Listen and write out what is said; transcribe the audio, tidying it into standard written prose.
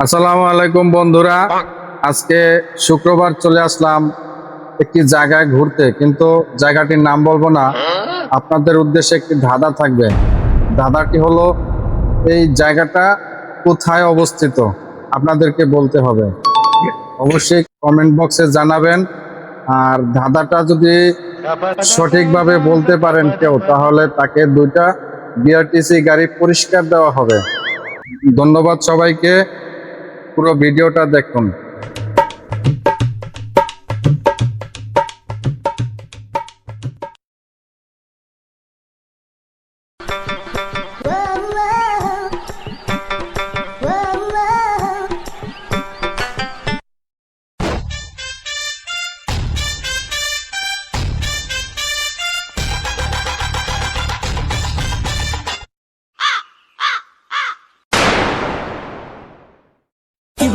আসসালামু আলাইকুম বন্ধুরা, আজকে শুক্রবার চলে আসলাম একটি জায়গায় ঘুরতে, কিন্তু জায়গাটির নাম বলবো না। আপনাদের উদ্দেশ্যে একটি ধাঁধা থাকবে। ধাঁধাটি হলো, এই জায়গাটা কোথায় অবস্থিত আপনাদেরকে বলতে হবে। অবশ্যই কমেন্ট বক্সে জানাবেন। আর ধাঁধাটা যদি সঠিকভাবে বলতে পারেন কেউ, তাহলে তাকে 2টা বিআরটিসি গাড়ি পুরস্কার দেওয়া হবে। ধন্যবাদ সবাইকে, পুরো ভিডিওটা দেখুন। কি